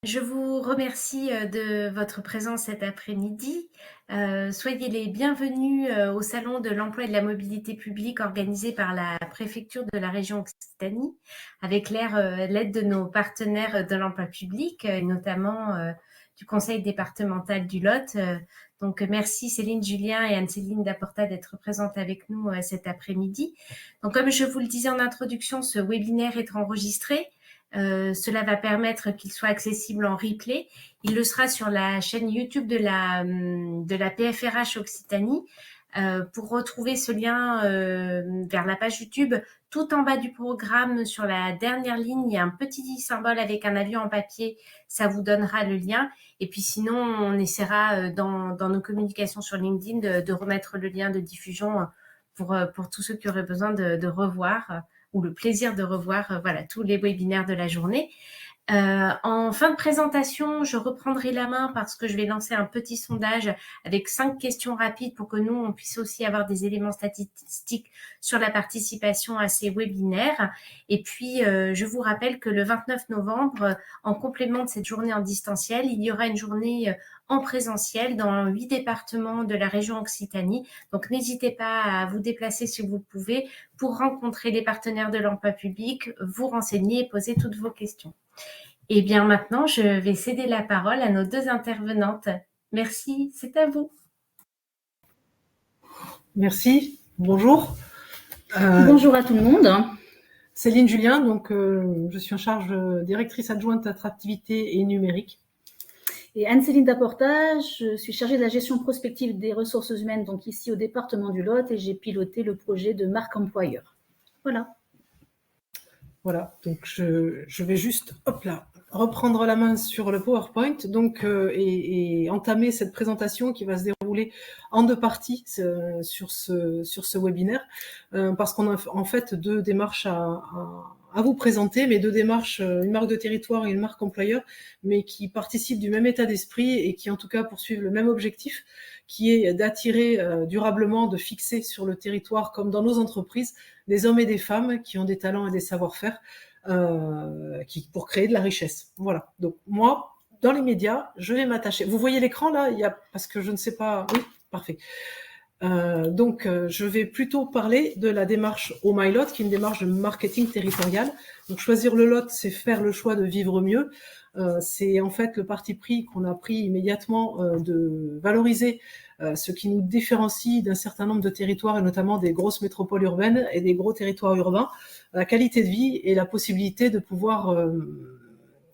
Je vous remercie, de votre présence cet après-midi. Soyez les bienvenus, au salon de l'emploi et de la mobilité publique organisé par la préfecture de la région Occitanie, avec l'aide de nos partenaires de l'emploi public, et notamment, du conseil départemental du Lot. Donc merci Céline Julien et Anne-Céline Daporta d'être présentes avec nous, cet après-midi. Donc comme je vous le disais en introduction, ce webinaire est enregistré. Cela va permettre qu'il soit accessible en replay. Il le sera sur la chaîne YouTube de la PFRH Occitanie. Pour retrouver ce lien vers la page YouTube, tout en bas du programme, sur la dernière ligne, il y a un petit symbole avec un avion en papier. Ça vous donnera le lien. Et puis sinon, on essaiera dans nos communications sur LinkedIn de remettre le lien de diffusion pour tous ceux qui auraient besoin de revoir ou le plaisir de revoir tous les webinaires de la journée. En fin de présentation, je reprendrai la main parce que je vais lancer un petit sondage avec 5 questions rapides pour que nous, on puisse aussi avoir des éléments statistiques sur la participation à ces webinaires. Et puis, je vous rappelle que le 29 novembre, en complément de cette journée en distanciel, il y aura une journée en présentiel dans 8 départements de la région Occitanie. Donc, n'hésitez pas à vous déplacer si vous le pouvez pour rencontrer les partenaires de l'emploi public, vous renseigner et poser toutes vos questions. Et bien maintenant, je vais céder la parole à nos deux intervenantes. Merci, c'est à vous. Merci, bonjour. Bonjour à tout le monde. Céline Julien, donc je suis en charge directrice adjointe attractivité et numérique. Et Anne-Céline Daporta, je suis chargée de la gestion prospective des ressources humaines, donc ici au département du Lot, et j'ai piloté le projet de marque employeur. Voilà. Voilà, donc je vais juste, reprendre la main sur le PowerPoint, donc et entamer cette présentation qui va se dérouler en 2 parties sur ce webinaire, parce qu'on a en fait 2 démarches à vous présenter, mais 2 démarches, une marque de territoire et une marque employeur, mais qui participent du même état d'esprit et qui en tout cas poursuivent le même objectif, qui est d'attirer durablement, de fixer sur le territoire comme dans nos entreprises des hommes et des femmes qui ont des talents et des savoir-faire pour créer de la richesse. Voilà. Donc moi, dans les médias, je vais m'attacher. Vous voyez l'écran là ? Parce que je ne sais pas. Oui, parfait. Donc, je vais plutôt parler de la démarche Oh My Lot, qui est une démarche de marketing territorial. Donc, choisir le lot, c'est faire le choix de vivre mieux. C'est en fait le parti pris qu'on a pris immédiatement de valoriser ce qui nous différencie d'un certain nombre de territoires, et notamment des grosses métropoles urbaines et des gros territoires urbains, la qualité de vie et la possibilité de pouvoir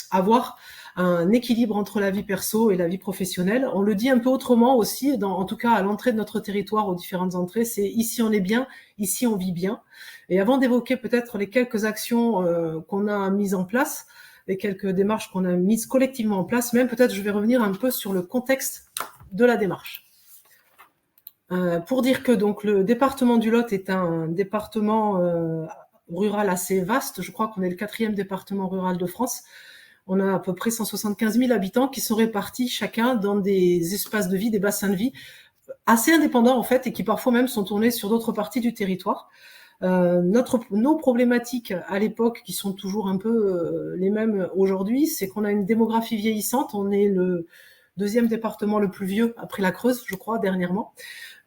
avoir un équilibre entre la vie perso et la vie professionnelle. On le dit un peu autrement aussi, en tout cas à l'entrée de notre territoire, aux différentes entrées, c'est ici on est bien, ici on vit bien. Et avant d'évoquer peut-être les quelques actions qu'on a mises en place, les quelques démarches qu'on a mises collectivement en place, même peut-être je vais revenir un peu sur le contexte de la démarche. Pour dire que donc le département du Lot est un département rural assez vaste, je crois qu'on est le 4e département rural de France. On a à peu près 175 000 habitants qui sont répartis chacun dans des espaces de vie, des bassins de vie assez indépendants en fait, et qui parfois même sont tournés sur d'autres parties du territoire. Nos problématiques à l'époque, qui sont toujours un peu les mêmes aujourd'hui, c'est qu'on a une démographie vieillissante. On est le 2e département le plus vieux après la Creuse, je crois, dernièrement.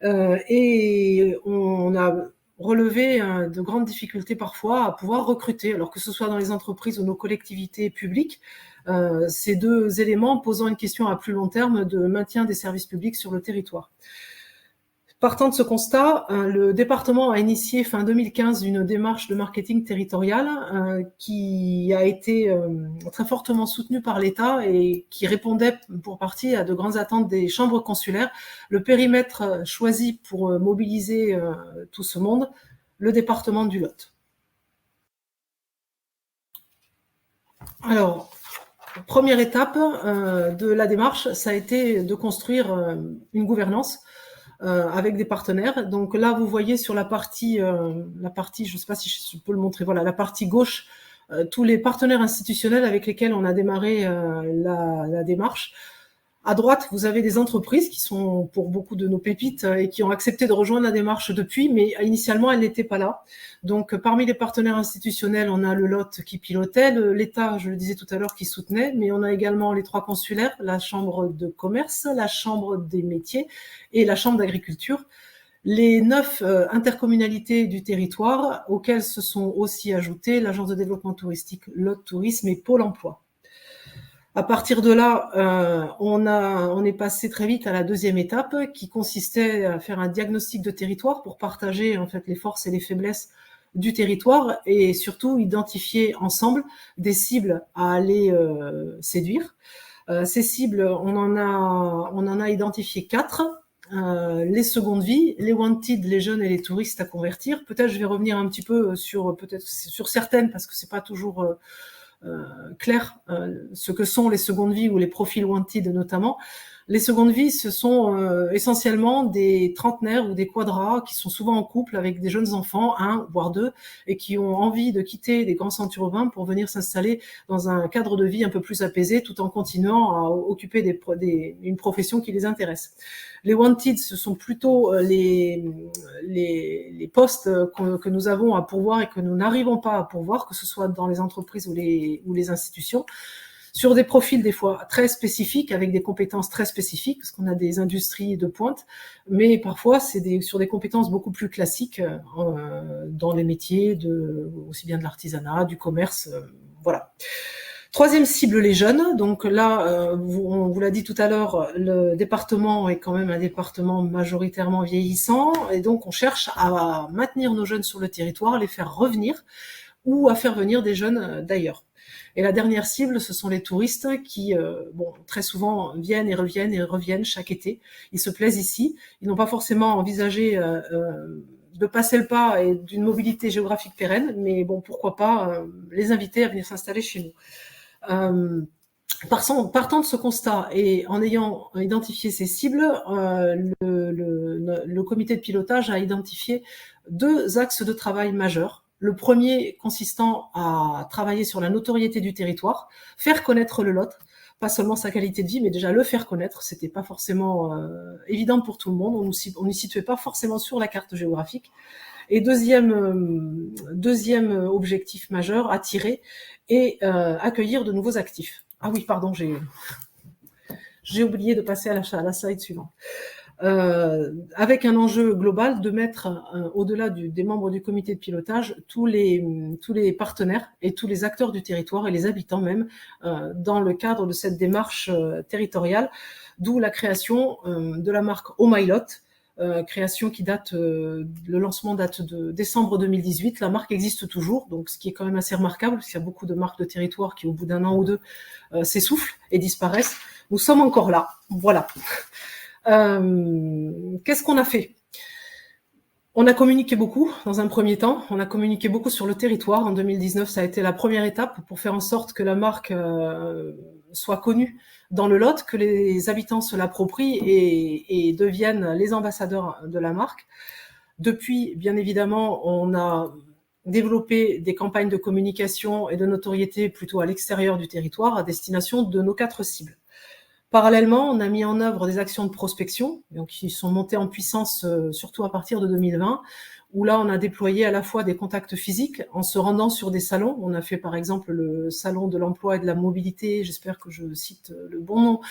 Et on a relevé de grandes difficultés parfois à pouvoir recruter, alors que ce soit dans les entreprises ou nos collectivités publiques, ces 2 éléments posant une question à plus long terme de maintien des services publics sur le territoire. Partant de ce constat, le département a initié fin 2015 une démarche de marketing territorial qui a été très fortement soutenue par l'État et qui répondait pour partie à de grandes attentes des chambres consulaires. Le périmètre choisi pour mobiliser tout ce monde, le département du Lot. Alors, première étape de la démarche, ça a été de construire une gouvernance avec des partenaires. Donc là, vous voyez sur la partie, je ne sais pas si je peux le montrer, voilà, la partie gauche, tous les partenaires institutionnels avec lesquels on a démarré la démarche. À droite, vous avez des entreprises qui sont pour beaucoup de nos pépites et qui ont accepté de rejoindre la démarche depuis, mais initialement, elles n'étaient pas là. Donc, parmi les partenaires institutionnels, on a le LOT qui pilotait, l'État, je le disais tout à l'heure, qui soutenait, mais on a également les 3 consulaires, la Chambre de commerce, la Chambre des métiers et la Chambre d'agriculture. Les 9 intercommunalités du territoire, auxquelles se sont aussi ajoutées l'Agence de développement touristique, LOT Tourisme et Pôle emploi. À partir de là, on est passé très vite à la deuxième étape qui consistait à faire un diagnostic de territoire pour partager en fait les forces et les faiblesses du territoire et surtout identifier ensemble des cibles à aller séduire. Ces cibles, on en a identifié 4. Les secondes vies, les wanted, les jeunes et les touristes à convertir. Peut-être je vais revenir un petit peu sur certaines parce que c'est pas toujours clair ce que sont les secondes vies ou les profils wanted notamment. Les secondes vies, ce sont essentiellement des trentenaires ou des quadras qui sont souvent en couple avec des jeunes enfants, 1 voire 2, et qui ont envie de quitter les grands centres urbains pour venir s'installer dans un cadre de vie un peu plus apaisé tout en continuant à occuper une profession qui les intéresse. Les wanted, ce sont plutôt les postes que nous avons à pourvoir et que nous n'arrivons pas à pourvoir, que ce soit dans les entreprises ou les institutions, sur des profils des fois très spécifiques, avec des compétences très spécifiques, parce qu'on a des industries de pointe, mais parfois c'est sur des compétences beaucoup plus classiques dans les métiers aussi bien de l'artisanat, du commerce, voilà. Troisième cible, les jeunes. Donc là, on vous l'a dit tout à l'heure, le département est quand même un département majoritairement vieillissant, et donc on cherche à maintenir nos jeunes sur le territoire, les faire revenir, ou à faire venir des jeunes d'ailleurs. Et la dernière cible, ce sont les touristes qui, très souvent viennent et reviennent chaque été. Ils se plaisent ici. Ils n'ont pas forcément envisagé de passer le pas et d'une mobilité géographique pérenne, mais bon, pourquoi pas les inviter à venir s'installer chez nous. Partant de ce constat et en ayant identifié ces cibles, le comité de pilotage a identifié 2 axes de travail majeurs. Le premier consistant à travailler sur la notoriété du territoire, faire connaître le Lot, pas seulement sa qualité de vie, mais déjà le faire connaître. C'était pas forcément évident pour tout le monde. On n'y situait pas forcément sur la carte géographique. Et deuxième objectif majeur, attirer et accueillir de nouveaux actifs. Ah oui, pardon, j'ai oublié de passer à la slide suivante. Avec un enjeu global de mettre au-delà des membres du comité de pilotage tous les partenaires et tous les acteurs du territoire et les habitants même dans le cadre de cette démarche territoriale, d'où la création de la marque Oh My Lot, création qui le lancement date de décembre 2018. La marque existe toujours, donc ce qui est quand même assez remarquable parce qu'il y a beaucoup de marques de territoire qui au bout d'un an ou 2 s'essoufflent et disparaissent. Nous sommes encore là, voilà. Qu'est-ce qu'on a fait? On a communiqué beaucoup dans un premier temps. On a communiqué beaucoup sur le territoire. En 2019, ça a été la première étape pour faire en sorte que la marque soit connue dans le Lot, que les habitants se l'approprient et deviennent les ambassadeurs de la marque. Depuis, bien évidemment, on a développé des campagnes de communication et de notoriété plutôt à l'extérieur du territoire à destination de nos 4 cibles. Parallèlement, on a mis en œuvre des actions de prospection, donc qui sont montées en puissance surtout à partir de 2020, où là, on a déployé à la fois des contacts physiques en se rendant sur des salons. On a fait par exemple le salon de l'emploi et de la mobilité, j'espère que je cite le bon nom,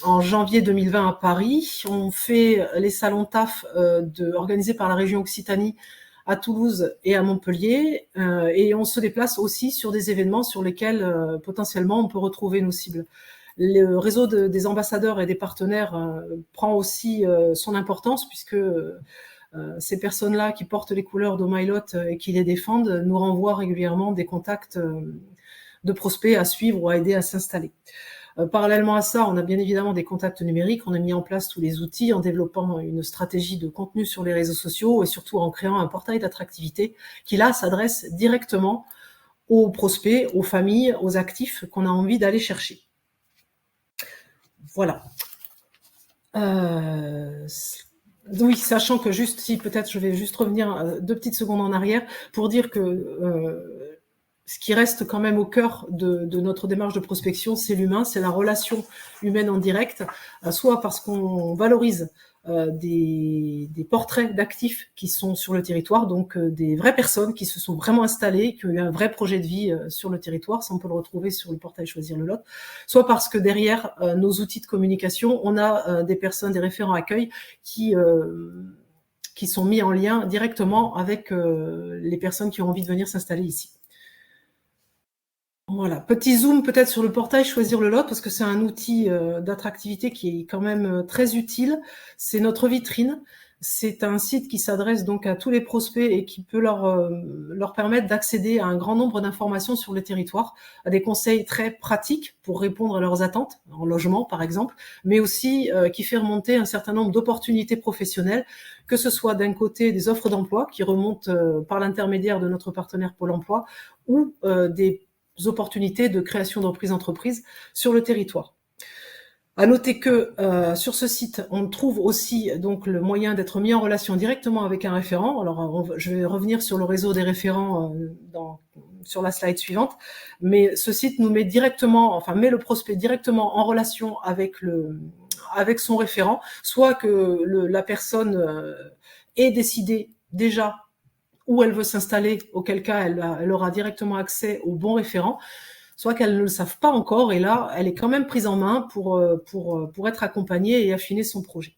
en janvier 2020 à Paris. On fait les salons TAF organisés par la région Occitanie à Toulouse et à Montpellier, et on se déplace aussi sur des événements sur lesquels potentiellement on peut retrouver nos cibles. Le réseau des ambassadeurs et des partenaires prend aussi son importance puisque ces personnes-là qui portent les couleurs d'Oh My Lot et qui les défendent nous renvoient régulièrement des contacts de prospects à suivre ou à aider à s'installer. Parallèlement à ça, on a bien évidemment des contacts numériques. On a mis en place tous les outils en développant une stratégie de contenu sur les réseaux sociaux et surtout en créant un portail d'attractivité qui là s'adresse directement aux prospects, aux familles, aux actifs qu'on a envie d'aller chercher. Voilà. Oui, sachant que peut-être je vais juste revenir 2 petites secondes en arrière pour dire que ce qui reste quand même au cœur de notre démarche de prospection, c'est l'humain, c'est la relation humaine en direct, soit parce qu'on valorise des portraits d'actifs qui sont sur le territoire, donc des vraies personnes qui se sont vraiment installées, qui ont eu un vrai projet de vie sur le territoire, ça on peut le retrouver sur le portail Choisir le Lot, soit parce que derrière nos outils de communication, on a des personnes, des référents accueil qui sont mis en lien directement avec les personnes qui ont envie de venir s'installer ici. Voilà, petit zoom peut-être sur le portail Choisir le Lot, parce que c'est un outil d'attractivité qui est quand même très utile. C'est notre vitrine. C'est un site qui s'adresse donc à tous les prospects et qui peut leur permettre d'accéder à un grand nombre d'informations sur le territoire, à des conseils très pratiques pour répondre à leurs attentes, en logement par exemple, mais aussi qui fait remonter un certain nombre d'opportunités professionnelles, que ce soit d'un côté des offres d'emploi qui remontent par l'intermédiaire de notre partenaire Pôle emploi, ou des opportunités de création d'entreprise sur le territoire. À noter que sur ce site, on trouve aussi donc le moyen d'être mis en relation directement avec un référent. Alors, je vais revenir sur le réseau des référents sur la slide suivante, mais ce site nous met met le prospect directement en relation avec son référent, soit que la personne ait décidé déjà où elle veut s'installer, auquel cas elle aura directement accès au bon référent, soit qu'elles ne le savent pas encore, et là, elle est quand même prise en main pour être accompagnée et affiner son projet.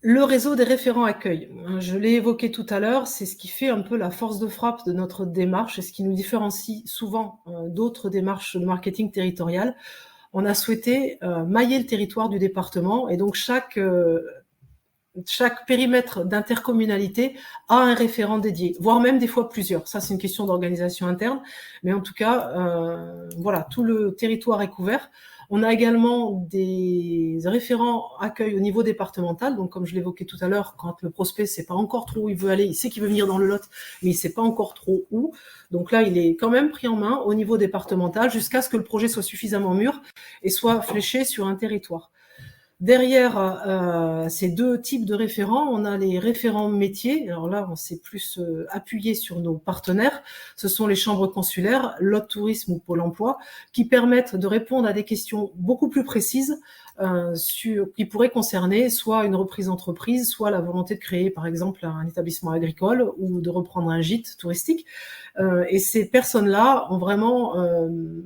Le réseau des référents accueil, je l'ai évoqué tout à l'heure, c'est ce qui fait un peu la force de frappe de notre démarche et ce qui nous différencie souvent d'autres démarches de marketing territorial. On a souhaité mailler le territoire du département, et donc chaque périmètre d'intercommunalité a un référent dédié, voire même des fois plusieurs. Ça, c'est une question d'organisation interne, mais en tout cas, voilà, tout le territoire est couvert. On a également des référents accueil au niveau départemental, donc comme je l'évoquais tout à l'heure, quand le prospect sait pas encore trop où il veut aller, il sait qu'il veut venir dans le Lot, mais il sait pas encore trop où. Donc là, il est quand même pris en main au niveau départemental jusqu'à ce que le projet soit suffisamment mûr et soit fléché sur un territoire. Derrière ces deux types de référents, on a les référents métiers. Alors là, on s'est plus appuyé sur nos partenaires. Ce sont les chambres consulaires, Lot Tourisme ou Pôle emploi, qui permettent de répondre à des questions beaucoup plus précises qui pourraient concerner soit une reprise d'entreprise, soit la volonté de créer, par exemple, un établissement agricole ou de reprendre un gîte touristique. Et ces personnes-là ont vraiment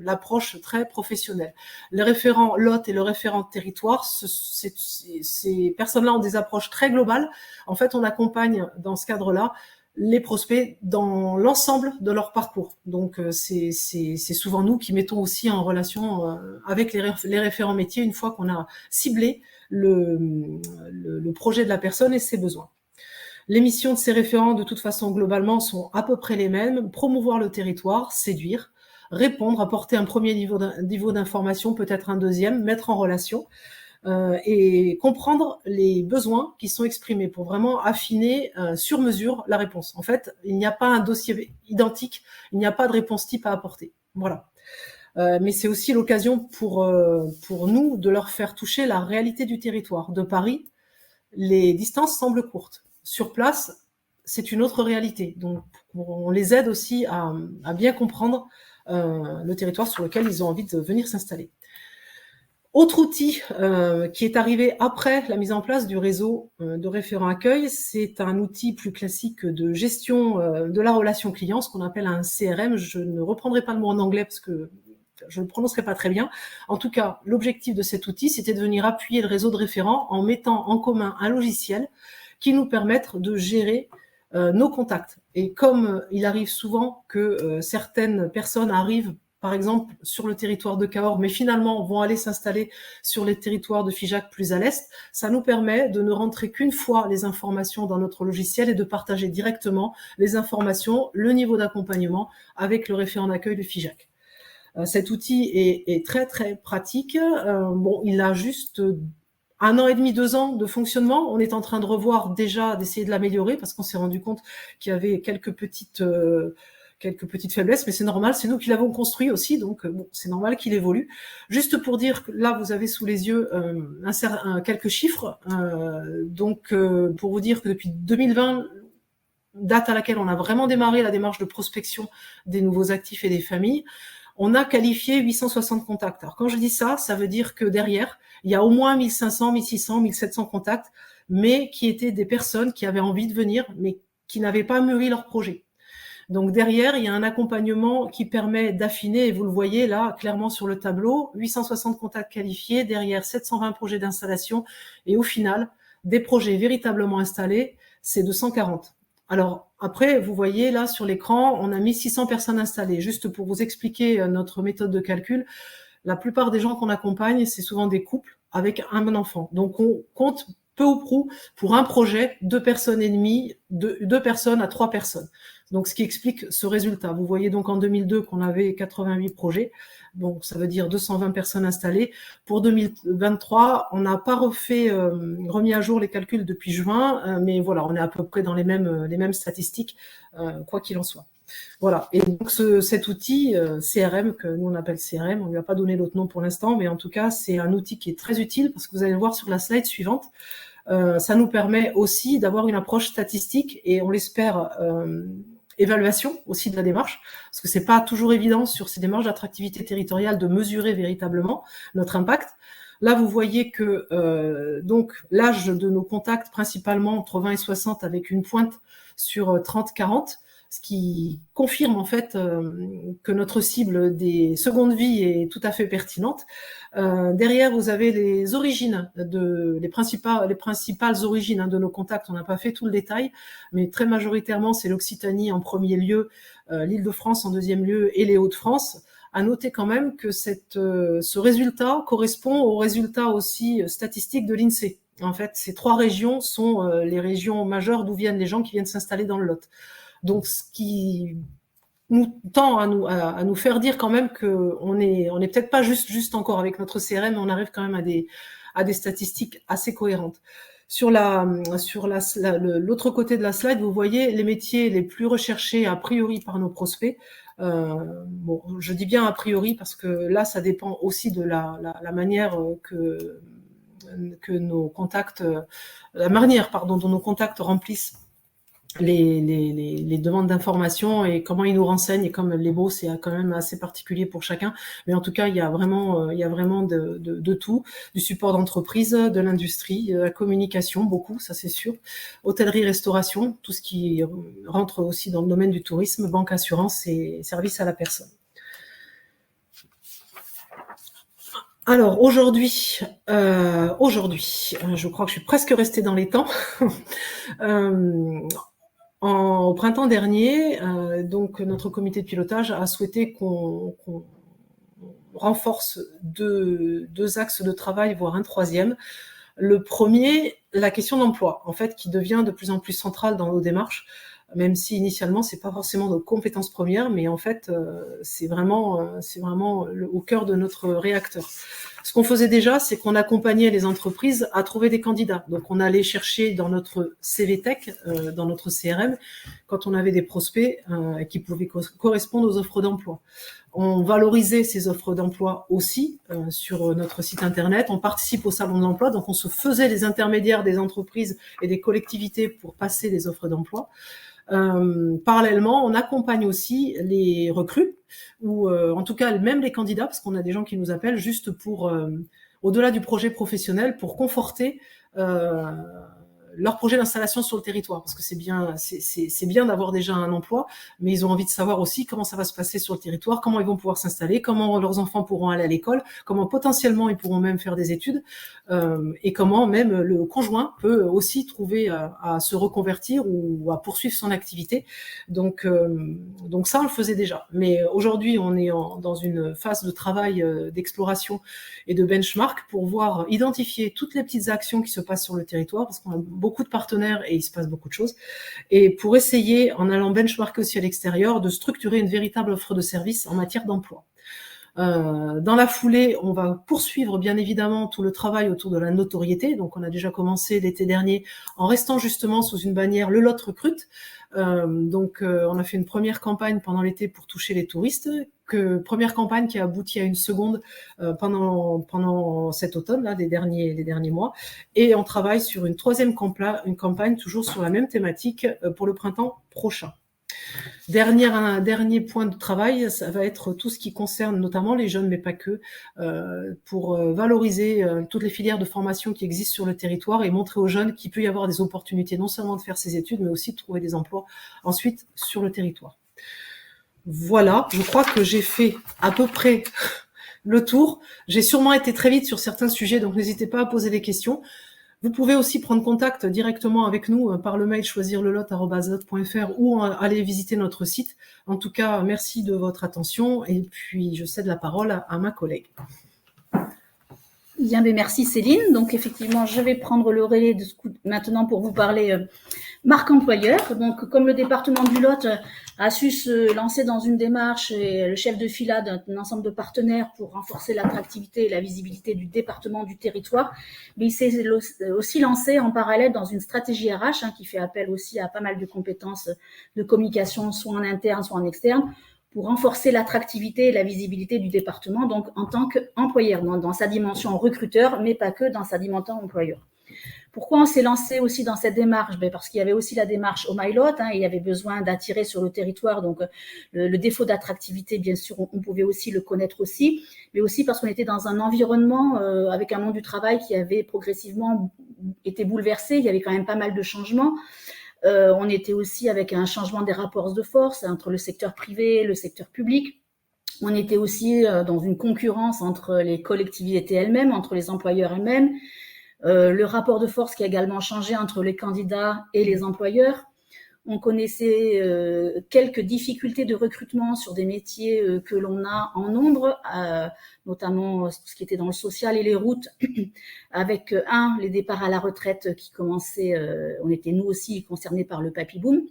l'approche très professionnelle. Les référents Lot et le référent territoire, ces personnes-là ont des approches très globales. En fait, on accompagne dans ce cadre-là les prospects dans l'ensemble de leur parcours. Donc, c'est souvent nous qui mettons aussi en relation avec les référents métiers une fois qu'on a ciblé le projet de la personne et ses besoins. Les missions de ces référents, de toute façon, globalement, sont à peu près les mêmes. Promouvoir le territoire, séduire, répondre, apporter un premier niveau d'information, peut-être un deuxième, mettre en relation et comprendre les besoins qui sont exprimés pour vraiment affiner sur mesure la réponse. En fait, il n'y a pas un dossier identique, il n'y a pas de réponse type à apporter. Voilà. Mais c'est aussi l'occasion pour nous de leur faire toucher la réalité du territoire. De Paris, les distances semblent courtes. Sur place, c'est une autre réalité. Donc, on les aide aussi à bien comprendre le territoire sur lequel ils ont envie de venir s'installer. Autre outil qui est arrivé après la mise en place du réseau de référents accueil, c'est un outil plus classique de gestion de la relation client, ce qu'on appelle un CRM. Je ne reprendrai pas le mot en anglais parce que je ne le prononcerai pas très bien. En tout cas, l'objectif de cet outil, c'était de venir appuyer le réseau de référents en mettant en commun un logiciel qui nous permette de gérer nos contacts. Et comme il arrive souvent que certaines personnes arrivent, par exemple, sur le territoire de Cahors, mais finalement vont aller s'installer sur les territoires de Figeac plus à l'est, ça nous permet de ne rentrer qu'une fois les informations dans notre logiciel et de partager directement les informations, le niveau d'accompagnement avec le référent d'accueil de Figeac. Cet outil est très très pratique. Bon, il a juste 1 an et demi, 2 ans de fonctionnement. On est en train de revoir déjà, d'essayer de l'améliorer parce qu'on s'est rendu compte qu'il y avait quelques petites faiblesses, mais c'est normal, c'est nous qui l'avons construit aussi, donc bon, c'est normal qu'il évolue. Juste pour dire que là, vous avez sous les yeux quelques chiffres. Donc, pour vous dire que depuis 2020, date à laquelle on a vraiment démarré la démarche de prospection des nouveaux actifs et des familles, on a qualifié 860 contacts. Alors quand je dis ça, ça veut dire que derrière, il y a au moins 1500, 1600, 1700 contacts, mais qui étaient des personnes qui avaient envie de venir, mais qui n'avaient pas mûri leur projet. Donc derrière, il y a un accompagnement qui permet d'affiner, et vous le voyez là clairement sur le tableau, 860 contacts qualifiés, derrière 720 projets d'installation, et au final, des projets véritablement installés, c'est 240. Alors après, vous voyez là sur l'écran, on a mis 600 personnes installées. Juste pour vous expliquer notre méthode de calcul, la plupart des gens qu'on accompagne, c'est souvent des couples avec un enfant. Donc on compte peu ou prou pour un projet 2 personnes et demie, 2 personnes à 3 personnes. Donc ce qui explique ce résultat. Vous voyez donc en 2002 qu'on avait 88 projets. Donc ça veut dire 220 personnes installées. Pour 2023, on n'a pas remis à jour les calculs depuis juin, mais voilà, on est à peu près dans les mêmes statistiques, quoi qu'il en soit. Voilà. Et donc cet outil CRM, que nous on appelle CRM, on lui a pas donné d'autre nom pour l'instant, mais en tout cas c'est un outil qui est très utile parce que vous allez le voir sur la slide suivante. Ça nous permet aussi d'avoir une approche statistique et on l'espère évaluation aussi de la démarche, parce que c'est pas toujours évident sur ces démarches d'attractivité territoriale de mesurer véritablement notre impact. Là, vous voyez que donc l'âge de nos contacts, principalement entre 20 et 60, avec une pointe sur 30-40, ce qui confirme en fait que notre cible des secondes vies est tout à fait pertinente. Derrière, vous avez les origines, les principales origines de nos contacts. On n'a pas fait tout le détail, mais très majoritairement, c'est l'Occitanie en premier lieu, l'Île-de-France en deuxième lieu et les Hauts-de-France. À noter quand même que ce résultat correspond au résultat aussi statistique de l'INSEE. En fait, ces 3 régions sont les régions majeures d'où viennent les gens qui viennent s'installer dans le Lot. Donc, ce qui nous tend à nous faire dire quand même qu'on est peut-être pas juste encore avec notre CRM, mais on arrive quand même à des statistiques assez cohérentes. Sur l'autre côté de la slide, vous voyez les métiers les plus recherchés a priori par nos prospects. Bon, je dis bien a priori parce que là, ça dépend aussi de la manière que nos contacts, la manière, pardon, dont nos contacts remplissent les demandes d'information et comment ils nous renseignent, et comme les mots c'est quand même assez particulier pour chacun, mais en tout cas il y a vraiment de tout, du support d'entreprise, de l'industrie, de la communication, beaucoup, ça c'est sûr, hôtellerie, restauration, tout ce qui rentre aussi dans le domaine du tourisme, banque, assurance et services à la personne. Alors aujourd'hui, je crois que je suis presque restée dans les temps. Au printemps dernier, donc notre comité de pilotage a souhaité qu'on renforce deux axes de travail, voire un troisième. Le premier, la question d'emploi, en fait, qui devient de plus en plus centrale dans nos démarches, même si initialement c'est pas forcément nos compétences premières, mais en fait c'est vraiment au cœur de notre réacteur. Ce qu'on faisait déjà, c'est qu'on accompagnait les entreprises à trouver des candidats. Donc on allait chercher dans notre CVTech, dans notre CRM, quand on avait des prospects qui pouvaient correspondre aux offres d'emploi. On valorisait ces offres d'emploi aussi sur notre site internet. On participe au salon de l'emploi, donc on se faisait les intermédiaires des entreprises et des collectivités pour passer les offres d'emploi. Parallèlement, on accompagne aussi les recrues ou en tout cas même les candidats, parce qu'on a des gens qui nous appellent juste pour au-delà du projet professionnel, pour conforter leur projet d'installation sur le territoire, parce que c'est bien d'avoir déjà un emploi, mais ils ont envie de savoir aussi comment ça va se passer sur le territoire, comment ils vont pouvoir s'installer, comment leurs enfants pourront aller à l'école, comment potentiellement ils pourront même faire des études, et comment même le conjoint peut aussi trouver à se reconvertir ou à poursuivre son activité. Donc ça, on le faisait déjà. Mais aujourd'hui, on est dans une phase de travail d'exploration et de benchmark pour identifier toutes les petites actions qui se passent sur le territoire, parce qu'on a beaucoup de partenaires et il se passe beaucoup de choses, et pour essayer, en allant benchmarker aussi à l'extérieur, de structurer une véritable offre de service en matière d'emploi. Dans la foulée, on va poursuivre bien évidemment tout le travail autour de la notoriété. Donc on a déjà commencé l'été dernier en restant justement sous une bannière Le Lot recrute. On a fait une première campagne pendant l'été pour toucher les touristes première campagne qui a abouti à une seconde pendant cet automne, là, des derniers mois. Et on travaille sur une troisième campagne, toujours sur la même thématique, pour le printemps prochain. Dernier point de travail, ça va être tout ce qui concerne notamment les jeunes, mais pas que, pour valoriser toutes les filières de formation qui existent sur le territoire et montrer aux jeunes qu'il peut y avoir des opportunités non seulement de faire ses études, mais aussi de trouver des emplois ensuite sur le territoire. Voilà, je crois que j'ai fait à peu près le tour. J'ai sûrement été très vite sur certains sujets, donc n'hésitez pas à poser des questions. Vous pouvez aussi prendre contact directement avec nous par le mail choisirlelot@lot.fr ou aller visiter notre site. En tout cas, merci de votre attention et puis je cède la parole à ma collègue. Bien, mais merci Céline. Donc effectivement, je vais prendre le relais maintenant pour vous parler marque employeur. Donc comme le département du Lot a su se lancer dans une démarche et le chef de fila d'un ensemble de partenaires pour renforcer l'attractivité et la visibilité du département, du territoire, mais il s'est aussi lancé en parallèle dans une stratégie RH qui fait appel aussi à pas mal de compétences de communication, soit en interne, soit en externe, pour renforcer l'attractivité et la visibilité du département, donc en tant qu'employeur, dans sa dimension recruteur, mais pas que dans sa dimension employeur. Pourquoi on s'est lancé aussi dans cette démarche? Parce qu'il y avait aussi la démarche au MyLot, et il y avait besoin d'attirer sur le territoire, donc le défaut d'attractivité, bien sûr, on pouvait aussi le connaître aussi, mais aussi parce qu'on était dans un environnement avec un monde du travail qui avait progressivement été bouleversé, il y avait quand même pas mal de changements. On était aussi avec un changement des rapports de force entre le secteur privé et le secteur public. On était aussi dans une concurrence entre les collectivités elles-mêmes, entre les employeurs elles-mêmes. Le rapport de force qui a également changé entre les candidats et les employeurs. On connaissait quelques difficultés de recrutement sur des métiers que l'on a en nombre, notamment ce qui était dans le social et les routes, avec les départs à la retraite qui commençaient, on était nous aussi concernés par le papy boom.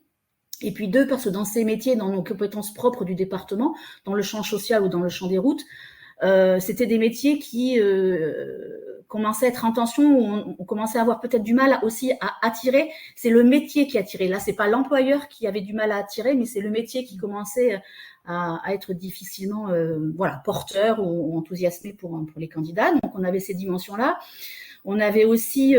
Et puis 2, parce que dans ces métiers, dans nos compétences propres du département, dans le champ social ou dans le champ des routes, c'était des métiers qui commençaient à être en tension, où on commençait à avoir peut-être du mal aussi à attirer. C'est le métier qui attirait. Là, c'est pas l'employeur qui avait du mal à attirer, mais c'est le métier qui commençait à être difficilement porteur ou enthousiasmé pour les candidats. Donc, on avait ces dimensions-là. On avait aussi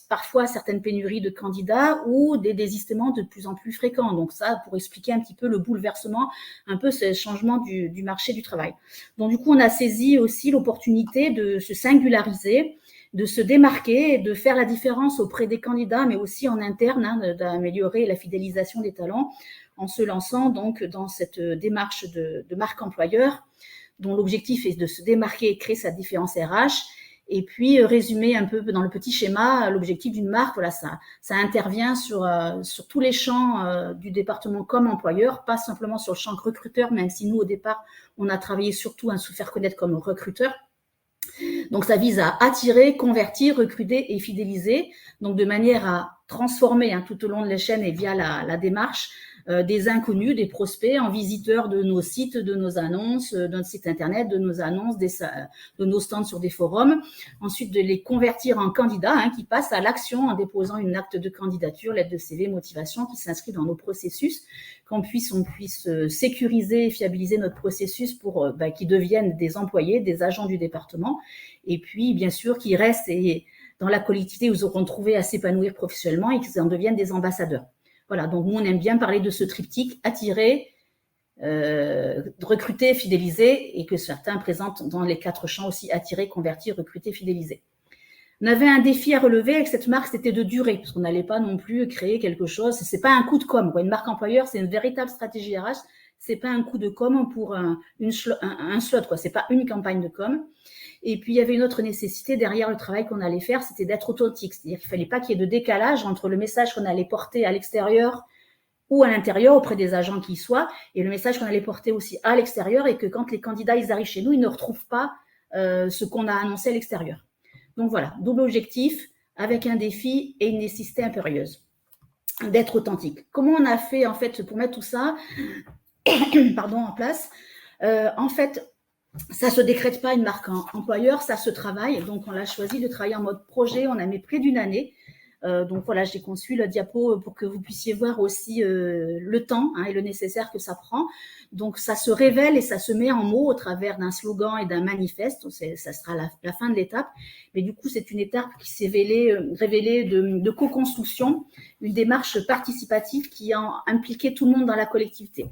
parfois certaines pénuries de candidats ou des désistements de plus en plus fréquents. Donc ça, pour expliquer un petit peu le bouleversement, un peu ce changement du marché du travail. Donc du coup, on a saisi aussi l'opportunité de se singulariser, de se démarquer, de faire la différence auprès des candidats, mais aussi en interne, d'améliorer la fidélisation des talents en se lançant donc dans cette démarche de marque employeur, dont l'objectif est de se démarquer et créer sa différence RH. Et puis, résumer un peu dans le petit schéma, l'objectif d'une marque, voilà, ça intervient sur tous les champs du département comme employeur, pas simplement sur le champ recruteur, même si nous, au départ, on a travaillé surtout à se faire connaître comme recruteur. Donc, ça vise à attirer, convertir, recruter et fidéliser, donc de manière à transformer tout au long de la chaîne et via la démarche, des inconnus, des prospects en visiteurs de nos sites, de nos annonces, de notre site internet, de nos annonces, de nos stands sur des forums. Ensuite, de les convertir en candidats qui passent à l'action en déposant une acte de candidature, lettre de CV, motivation qui s'inscrit dans nos processus, on puisse sécuriser et fiabiliser notre processus pour qu'ils deviennent des employés, des agents du département, et puis bien sûr qu'ils restent dans la collectivité où ils auront trouvé à s'épanouir professionnellement et qu'ils en deviennent des ambassadeurs. Voilà, donc nous, on aime bien parler de ce triptyque, attirer, recruter, fidéliser, et que certains présentent dans les 4 champs aussi, attirer, convertir, recruter, fidéliser. On avait un défi à relever avec cette marque, c'était de durer, parce qu'on n'allait pas non plus créer quelque chose. C'est pas un coup de com', quoi. Une marque employeur, c'est une véritable stratégie RH. C'est pas un coup de com' pour un slot, quoi. C'est pas une campagne de com'. Et puis, il y avait une autre nécessité derrière le travail qu'on allait faire, c'était d'être authentique. C'est-à-dire qu'il fallait pas qu'il y ait de décalage entre le message qu'on allait porter à l'extérieur ou à l'intérieur auprès des agents qui y soient, et le message qu'on allait porter aussi à l'extérieur, et que quand les candidats ils arrivent chez nous, ils ne retrouvent pas ce qu'on a annoncé à l'extérieur. Donc voilà, double objectif avec un défi et une nécessité impérieuse d'être authentique. Comment on a fait en fait pour mettre tout ça en place? En fait, ça se décrète pas une marque employeur, ça se travaille. Donc, on l'a choisi de travailler en mode projet. On a mis près d'une année Donc voilà, j'ai conçu le diapo pour que vous puissiez voir aussi le temps et le nécessaire que ça prend. Donc ça se révèle et ça se met en mots au travers d'un slogan et d'un manifeste. Ça sera la fin de l'étape. Mais du coup, c'est une étape qui s'est révélée de co-construction, une démarche participative qui a impliqué tout le monde dans la collectivité.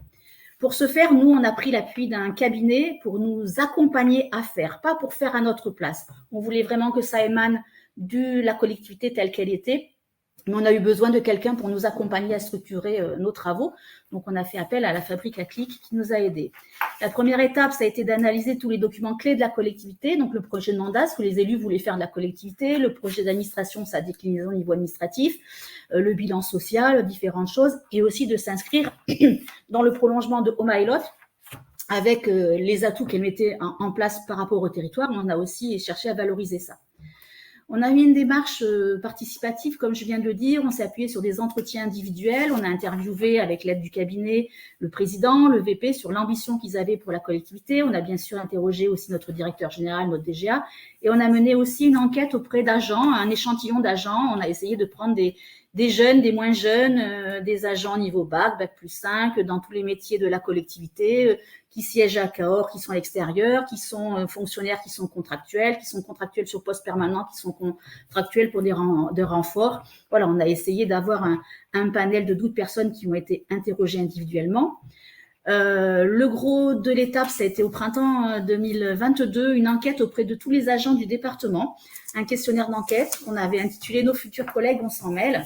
Pour ce faire, nous, on a pris l'appui d'un cabinet pour nous accompagner à faire, pas pour faire à notre place. On voulait vraiment que ça émane de la collectivité telle qu'elle était, mais on a eu besoin de quelqu'un pour nous accompagner à structurer nos travaux. Donc, on a fait appel à la fabrique à clic qui nous a aidés. La première étape, ça a été d'analyser tous les documents clés de la collectivité, donc le projet de mandat, ce que les élus voulaient faire de la collectivité, le projet d'administration, sa déclinaison au niveau administratif, le bilan social, différentes choses, et aussi de s'inscrire dans le prolongement de Oh My Lot, avec les atouts qu'elle mettait en place par rapport au territoire. On a aussi cherché à valoriser ça. On a eu une démarche participative, comme je viens de le dire. On s'est appuyé sur des entretiens individuels. On a interviewé, avec l'aide du cabinet, le président, le VP, sur l'ambition qu'ils avaient pour la collectivité. On a bien sûr interrogé aussi notre directeur général, notre DGA. Et on a mené aussi une enquête auprès d'agents, un échantillon d'agents. On a essayé de prendre des jeunes, des moins jeunes, des agents niveau bac, bac plus 5, dans tous les métiers de la collectivité, qui siègent à Cahors, qui sont à l'extérieur, qui sont fonctionnaires, qui sont contractuels sur poste permanent, qui sont contractuels pour des renforts. Voilà, on a essayé d'avoir un panel de 12 personnes qui ont été interrogées individuellement. Le gros de l'étape, ça a été au printemps 2022, une enquête auprès de tous les agents du département, un questionnaire d'enquête qu'on avait intitulé « Nos futurs collègues, on s'en mêle »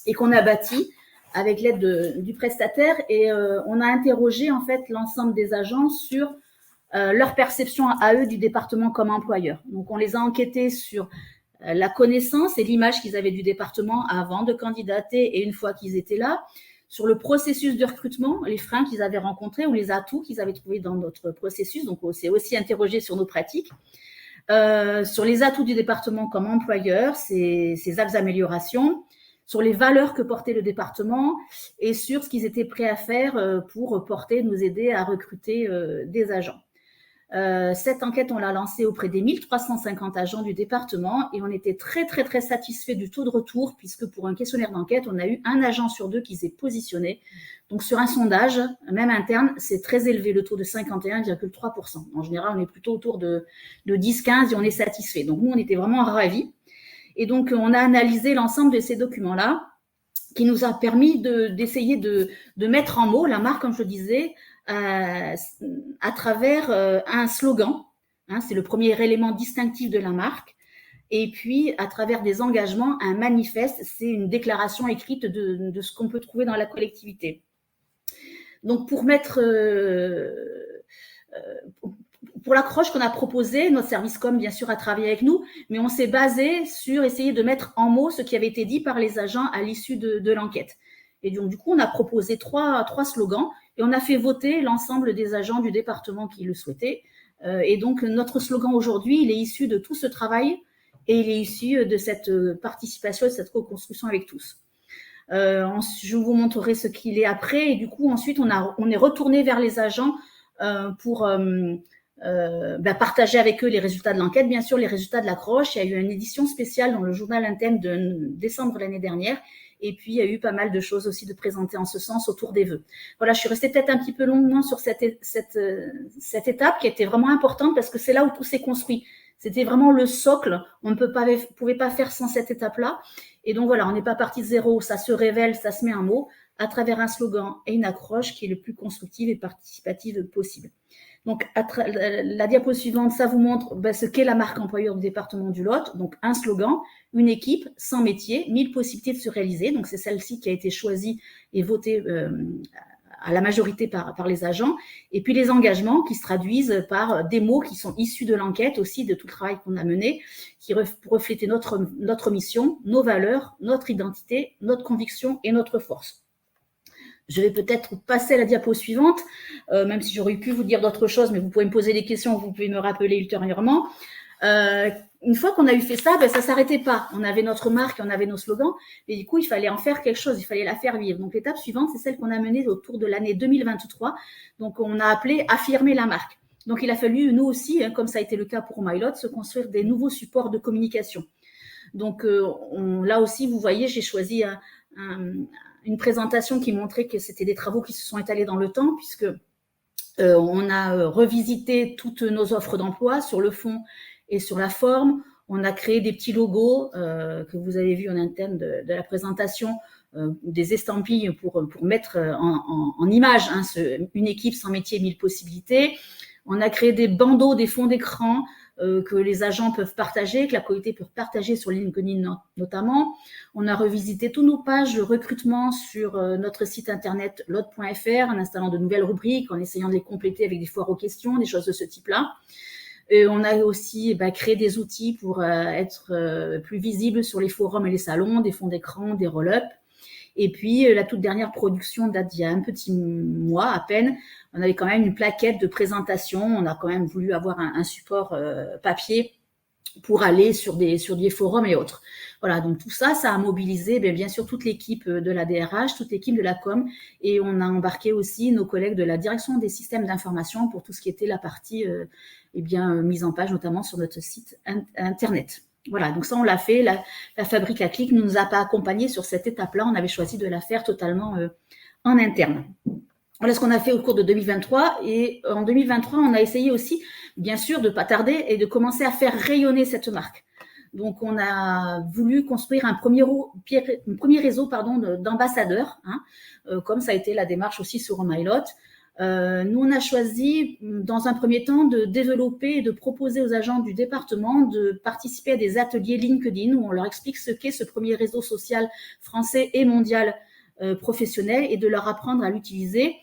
et qu'on a bâti avec l'aide du prestataire. Et on a interrogé en fait l'ensemble des agents sur leur perception à eux du département comme employeur. Donc, on les a enquêtés sur la connaissance et l'image qu'ils avaient du département avant de candidater et une fois qu'ils étaient là, sur le processus de recrutement, les freins qu'ils avaient rencontrés ou les atouts qu'ils avaient trouvés dans notre processus. Donc, on s'est aussi interrogé sur nos pratiques, sur les atouts du département comme employeur, ses axes d'amélioration, sur les valeurs que portait le département et sur ce qu'ils étaient prêts à faire pour nous aider à recruter des agents. Cette enquête, on l'a lancée auprès des 1350 agents du département et on était très, très, très satisfait du taux de retour puisque pour un questionnaire d'enquête, on a eu un agent sur 2 qui s'est positionné. Donc, sur un sondage, même interne, c'est très élevé, le taux de 51,3%. En général, on est plutôt autour de 10-15 et on est satisfait. Donc, nous, on était vraiment ravis. Et donc, on a analysé l'ensemble de ces documents-là qui nous a permis d'essayer de mettre en mots la marque, comme je le disais, à travers un slogan. C'est le premier élément distinctif de la marque. Et puis, à travers des engagements, un manifeste, c'est une déclaration écrite de ce qu'on peut trouver dans la collectivité. Donc, pour l'accroche qu'on a proposé, notre service com, bien sûr, a travaillé avec nous, mais on s'est basé sur essayer de mettre en mots ce qui avait été dit par les agents à l'issue de l'enquête. Et donc, du coup, on a proposé trois slogans et on a fait voter l'ensemble des agents du département qui le souhaitaient. Et donc, notre slogan aujourd'hui, il est issu de tout ce travail et il est issu de cette participation, de cette co-construction avec tous. Je vous montrerai ce qu'il est après. Et du coup, ensuite, on est retourné vers les agents pour partager avec eux les résultats de l'enquête, bien sûr, les résultats de l'accroche. Il y a eu une édition spéciale dans le journal interne de décembre l'année dernière. Et puis, il y a eu pas mal de choses aussi de présenter en ce sens autour des vœux. Voilà, je suis restée peut-être un petit peu longuement sur cette étape qui était vraiment importante parce que c'est là où tout s'est construit. C'était vraiment le socle. On ne pouvait pas faire sans cette étape-là. Et donc, voilà, on n'est pas parti de zéro. Ça se révèle, ça se met un mot à travers un slogan et une accroche qui est le plus constructive et participative possible. Donc, la diapo suivante, ça vous montre ce qu'est la marque employeur du département du Lot. Donc, un slogan, une équipe, 100 métiers, 1000 possibilités de se réaliser. Donc, c'est celle-ci qui a été choisie et votée à la majorité par les agents. Et puis, les engagements qui se traduisent par des mots qui sont issus de l'enquête aussi, de tout le travail qu'on a mené, pour refléter notre mission, nos valeurs, notre identité, notre conviction et notre force. Je vais peut-être passer à la diapo suivante, même si j'aurais pu vous dire d'autres choses, mais vous pouvez me poser des questions, vous pouvez me rappeler ultérieurement. Une fois qu'on a eu fait ça, ça s'arrêtait pas. On avait notre marque, on avait nos slogans, et du coup, il fallait en faire quelque chose, il fallait la faire vivre. Donc, l'étape suivante, c'est celle qu'on a menée autour de l'année 2023. Donc, on a appelé « Affirmer la marque ». Donc, il a fallu, nous aussi, comme ça a été le cas pour MyLot, se construire des nouveaux supports de communication. Donc, là aussi, vous voyez, j'ai choisi une présentation qui montrait que c'était des travaux qui se sont étalés dans le temps, puisque on a revisité toutes nos offres d'emploi sur le fond et sur la forme. On a créé des petits logos que vous avez vus en interne de la présentation, des estampilles pour mettre en image une équipe sans métier, 1000 possibilités. On a créé des bandeaux, des fonds d'écran que les agents peuvent partager, que la communauté peut partager sur LinkedIn notamment. On a revisité toutes nos pages de recrutement sur notre site internet lot.fr en installant de nouvelles rubriques, en essayant de les compléter avec des foires aux questions, des choses de ce type-là. Et on a aussi créé des outils pour être plus visible sur les forums et les salons, des fonds d'écran, des roll-up. Et puis, la toute dernière production date d'il y a un petit mois à peine. On avait quand même une plaquette de présentation. On a quand même voulu avoir un support papier pour aller sur des forums et autres. Voilà, donc tout ça, ça a mobilisé bien sûr toute l'équipe de la DRH, toute l'équipe de la com, et on a embarqué aussi nos collègues de la direction des systèmes d'information pour tout ce qui était la partie mise en page, notamment sur notre site internet. Voilà, donc ça, on l'a fait. La fabrique à clic ne nous a pas accompagnés sur cette étape-là. On avait choisi de la faire totalement en interne. Voilà ce qu'on a fait au cours de 2023. Et en 2023, on a essayé aussi, bien sûr, de ne pas tarder et de commencer à faire rayonner cette marque. Donc, on a voulu construire un premier réseau d'ambassadeurs, comme ça a été la démarche aussi sur MyLot. Nous, on a choisi, dans un premier temps, de développer et de proposer aux agents du département de participer à des ateliers LinkedIn où on leur explique ce qu'est ce premier réseau social français et mondial professionnel et de leur apprendre à l'utiliser.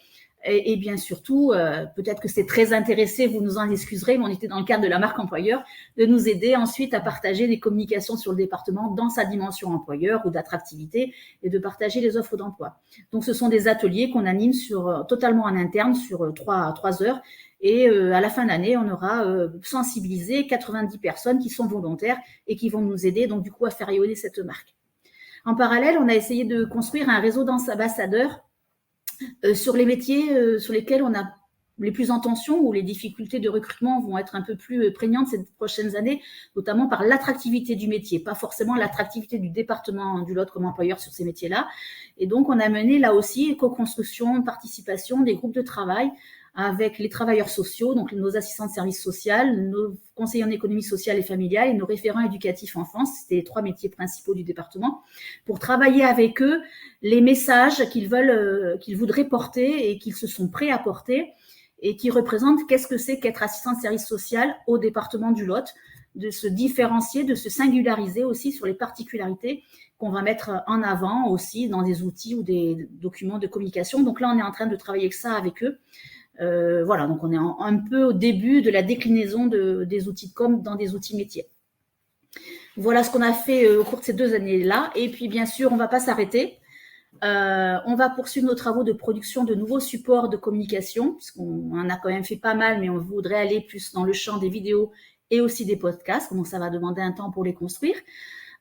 Et bien surtout, peut-être que c'est très intéressé, vous nous en excuserez, mais on était dans le cadre de la marque employeur, de nous aider ensuite à partager des communications sur le département dans sa dimension employeur ou d'attractivité et de partager les offres d'emploi. Donc, ce sont des ateliers qu'on anime totalement en interne sur 3 heures. Et à la fin de l'année, on aura sensibilisé 90 personnes qui sont volontaires et qui vont nous aider donc du coup à faire rayonner cette marque. En parallèle, on a essayé de construire un réseau d'ambassadeurs sur les métiers sur lesquels on a les plus en tension, où les difficultés de recrutement vont être un peu plus prégnantes ces prochaines années, notamment par l'attractivité du métier, pas forcément l'attractivité du département du Lot comme employeur sur ces métiers-là. Et donc, on a mené là aussi co-construction, participation, des groupes de travail avec les travailleurs sociaux, donc nos assistants de services sociaux, nos conseillers en économie sociale et familiale et nos référents éducatifs enfance. C'était les 3 métiers principaux du département, pour travailler avec eux les messages qu'ils voudraient porter et qu'ils se sont prêts à porter et qui représentent qu'est-ce que c'est qu'être assistant de service social au département du Lot, de se différencier, de se singulariser aussi sur les particularités qu'on va mettre en avant aussi dans des outils ou des documents de communication. Donc là, on est en train de travailler avec ça avec eux. Voilà, donc on est un peu au début de la déclinaison des outils de com dans des outils métiers. Voilà ce qu'on a fait au cours de ces 2 années-là. Et puis, bien sûr, on ne va pas s'arrêter. On va poursuivre nos travaux de production de nouveaux supports de communication, puisqu'on en a quand même fait pas mal, mais on voudrait aller plus dans le champ des vidéos et aussi des podcasts, donc ça va demander un temps pour les construire.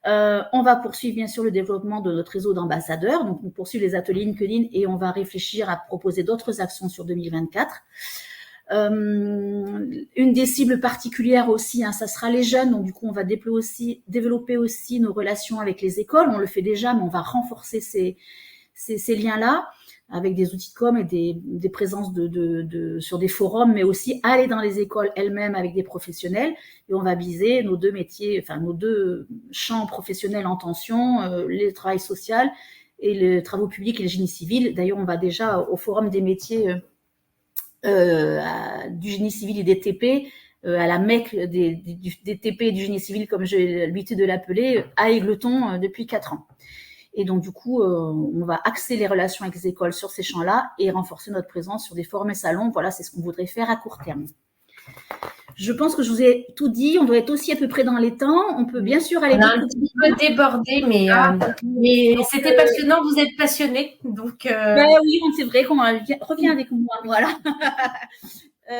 On va poursuivre bien sûr le développement de notre réseau d'ambassadeurs, donc on poursuit les ateliers LinkedIn et on va réfléchir à proposer d'autres actions sur 2024. Une des cibles particulières aussi, ça sera les jeunes, donc du coup on va développer aussi nos relations avec les écoles, on le fait déjà, mais on va renforcer ces liens-là avec des outils de com et des présences sur des forums, mais aussi aller dans les écoles elles-mêmes avec des professionnels. Et on va viser nos 2 métiers, enfin nos 2 champs professionnels en tension, le travail social et les travaux publics et le génie civil. D'ailleurs, on va déjà au forum des métiers du génie civil et des TP, à la Mecque des TP et du génie civil, comme j'ai l'habitude de l'appeler, à Égletons depuis 4 ans. Et donc, du coup, on va axer les relations avec les écoles sur ces champs-là et renforcer notre présence sur des forums et salons. Voilà, c'est ce qu'on voudrait faire à court terme. Je pense que je vous ai tout dit. On doit être aussi à peu près dans les temps. On peut bien sûr aller... On a un petit peu débordé, mais c'était passionnant. Vous êtes passionnés. Donc, oui, c'est vrai qu'on revient avec moi. Voilà.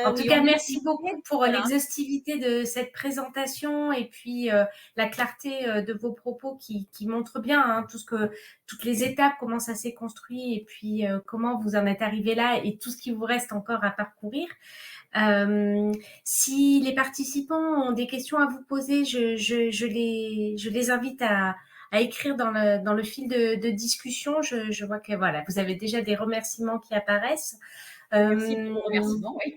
En tout Oui, cas, on est merci beaucoup pour voilà. l'exhaustivité de cette présentation et puis la clarté de vos propos qui montrent bien hein, toutes les étapes, comment ça s'est construit et puis comment vous en êtes arrivé là et tout ce qui vous reste encore à parcourir. Si les participants ont des questions à vous poser, je les invite à écrire dans le fil de discussion. Je vois que voilà, vous avez déjà des remerciements qui apparaissent. Merci pour le remerciement, oui.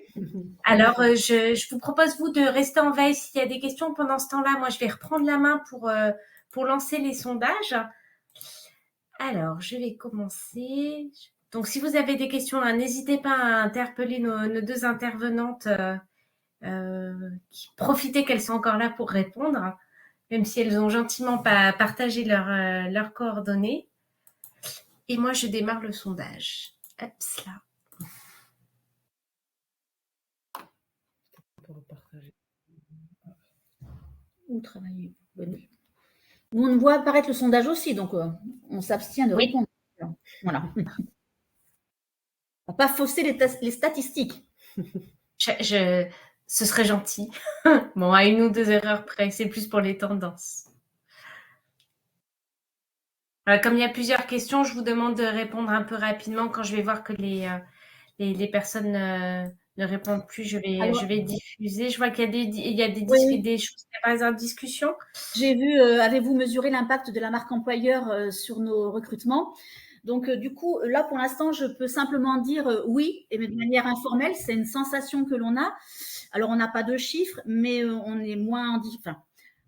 Alors, je vous propose, vous, de rester en veille s'il y a des questions. Pendant ce temps-là, moi, je vais reprendre la main pour lancer les sondages. Alors, je vais commencer. Donc, si vous avez des questions, hein, n'hésitez pas à interpeller nos deux intervenantes. Profitez qu'elles sont encore là pour répondre, même si elles ont gentiment partagé leurs coordonnées. Et moi, je démarre le sondage. Hop, là. Où travailler? Nous, on voit apparaître le sondage aussi, donc on s'abstient de répondre. Voilà. On ne va pas fausser les statistiques. Ce serait gentil. Bon, à 1 ou 2 erreurs près, c'est plus pour les tendances. Comme il y a plusieurs questions, je vous demande de répondre un peu rapidement. Quand je vais voir que les personnes ne répondent plus, je vais diffuser. Je vois qu'il y a des choses qui apparaissent en discussion. J'ai vu, avez-vous mesuré l'impact de la marque employeur sur nos recrutements? Donc, du coup, là, pour l'instant, je peux simplement dire oui, et de manière informelle, c'est une sensation que l'on a. Alors, on n'a pas de chiffres, mais on est moins enfin,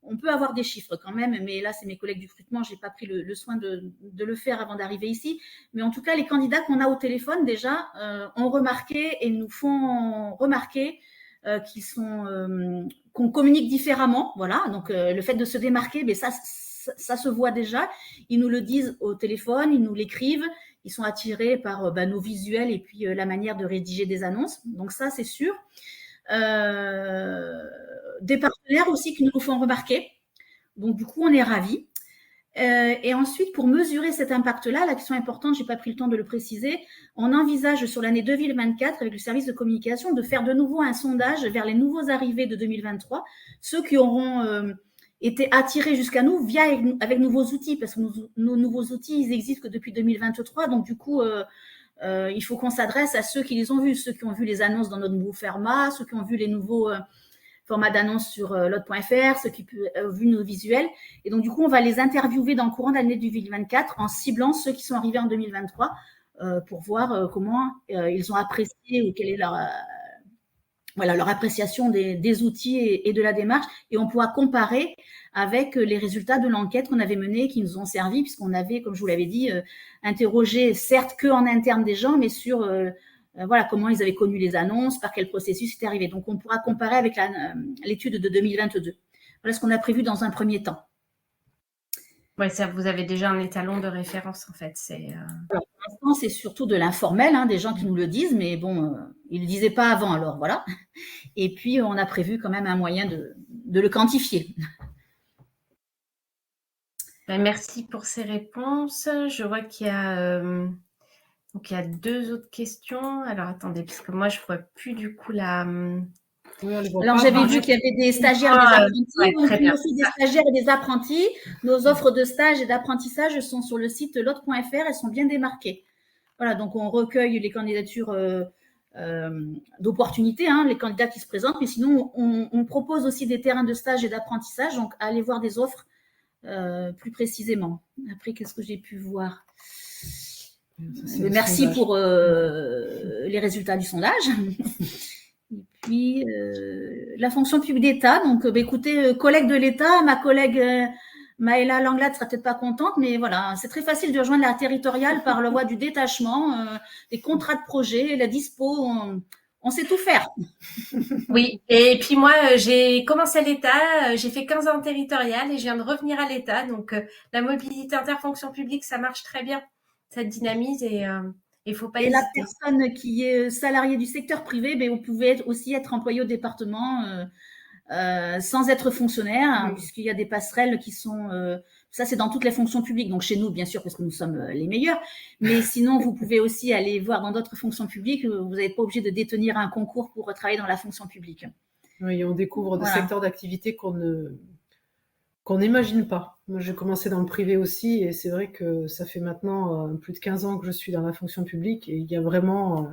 on peut avoir des chiffres quand même, mais là, c'est mes collègues du recrutement, je n'ai pas pris le soin de le faire avant d'arriver ici. Mais en tout cas, les candidats qu'on a au téléphone, déjà, ont remarqué et nous font remarquer qu'on communique différemment. Voilà, donc le fait de se démarquer, mais ça se voit déjà. Ils nous le disent au téléphone, ils nous l'écrivent, ils sont attirés par nos visuels et puis la manière de rédiger des annonces. Donc ça, c'est sûr. Des partenaires aussi qui nous le font remarquer. Donc du coup, on est ravis. Et ensuite, pour mesurer cet impact-là, la question importante, je n'ai pas pris le temps de le préciser, on envisage sur l'année 2024, avec le service de communication, de faire de nouveau un sondage vers les nouveaux arrivés de 2023, ceux qui auront été attirés jusqu'à nous avec nouveaux outils, parce que nos nouveaux outils, ils existent que depuis 2023, donc du coup, il faut qu'on s'adresse à ceux qui les ont vus, ceux qui ont vu les annonces dans notre nouveau format, ceux qui ont vu les nouveaux formats d'annonces sur lot.fr, ceux qui ont vu nos visuels. Et donc, du coup, on va les interviewer dans le courant de l'année 2024 en ciblant ceux qui sont arrivés en 2023 pour voir comment ils ont apprécié ou quelle est leur appréciation des outils et de la démarche. Et on pourra comparer avec les résultats de l'enquête qu'on avait menée, qui nous ont servi, puisqu'on avait, comme je vous l'avais dit, interrogé, certes, que en interne des gens, mais sur comment ils avaient connu les annonces, par quel processus c'était arrivé. Donc, on pourra comparer avec l'étude de 2022. Voilà ce qu'on a prévu dans un premier temps. Oui, ça, vous avez déjà un étalon de référence, en fait. Alors, pour l'instant, c'est surtout de l'informel, des gens qui nous le disent, mais bon, ils ne le disaient pas avant, alors voilà. Et puis, on a prévu quand même un moyen de le quantifier. Merci pour ces réponses. Je vois qu'il y a... Donc, il y a 2 autres questions. Alors, attendez, parce que moi, je ne vois plus du coup la... Alors, j'avais vu qu'il y avait des stagiaires et des apprentis. Donc, il y a aussi des stagiaires et des apprentis. Nos offres de stage et d'apprentissage sont sur le site lot.fr. Elles sont bien démarquées. Voilà, donc on recueille les candidatures d'opportunités, les candidats qui se présentent. Mais sinon, on propose aussi des terrains de stage et d'apprentissage. Donc, allez voir des offres plus précisément. Après, qu'est-ce que j'ai pu voir? Merci pour les résultats du sondage. Et puis, la fonction publique d'État. Donc, écoutez, collègue de l'État, ma collègue Maëla Langlade sera peut-être pas contente, mais voilà, c'est très facile de rejoindre la territoriale par la voie du détachement, des contrats de projet, la dispo, on sait tout faire. Oui, et puis moi, j'ai commencé à l'État, j'ai fait 15 ans en territorial et je viens de revenir à l'État. Donc, la mobilité interfonction publique, ça marche très bien. Ça dynamise et il ne faut pas hésiter. Et la personne qui est salariée du secteur privé, vous pouvez aussi être employé au département sans être fonctionnaire, puisqu'il y a des passerelles qui sont Ça, c'est dans toutes les fonctions publiques. Donc, chez nous, bien sûr, parce que nous sommes les meilleurs. Mais sinon, vous pouvez aussi aller voir dans d'autres fonctions publiques. Vous n'êtes pas obligé de détenir un concours pour travailler dans la fonction publique. Oui, on découvre des Voilà. secteurs d'activité qu'on n'imagine pas. Moi, j'ai commencé dans le privé aussi, et c'est vrai que ça fait maintenant plus de 15 ans que je suis dans la fonction publique, et il y a vraiment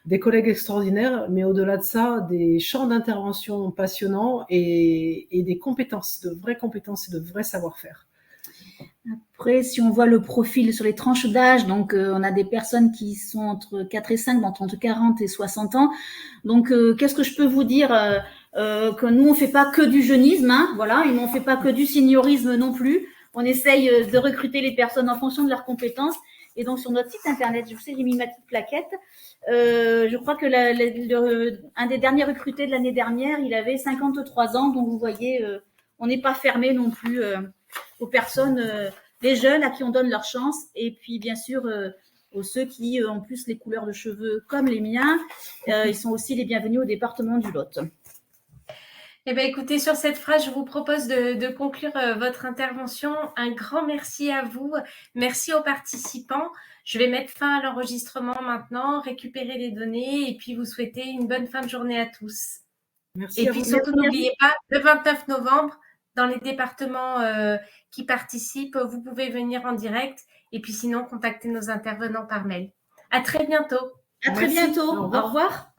des collègues extraordinaires, mais au-delà de ça, des champs d'intervention passionnants et des compétences, de vraies compétences et de vrais savoir-faire. Après, si on voit le profil sur les tranches d'âge, donc on a des personnes qui sont entre 4 et 5, donc entre 40 et 60 ans. Donc, qu'est-ce que je peux vous dire que nous, on fait pas que du jeunisme, hein, voilà, et on fait pas que du seniorisme non plus. On essaye de recruter les personnes en fonction de leurs compétences. Et donc, sur notre site internet, je vous sais, j'ai mis ma petite plaquette. Je crois que un des derniers recrutés de l'année dernière, il avait 53 ans. Donc, vous voyez, on n'est pas fermé non plus aux personnes, les jeunes à qui on donne leur chance, et puis bien sûr aux ceux qui ont plus les couleurs de cheveux comme les miens, ils sont aussi les bienvenus au département du Lot. Eh bien, écoutez, sur cette phrase, je vous propose de conclure votre intervention. Un grand merci à vous. Merci aux participants. Je vais mettre fin à l'enregistrement maintenant, récupérer les données et puis vous souhaiter une bonne fin de journée à tous. Merci et à puis vous. surtout, n'oubliez pas, le 29 novembre, dans les départements qui participent, vous pouvez venir en direct et puis sinon, contactez nos intervenants par mail. À très bientôt. À très bientôt. Au revoir.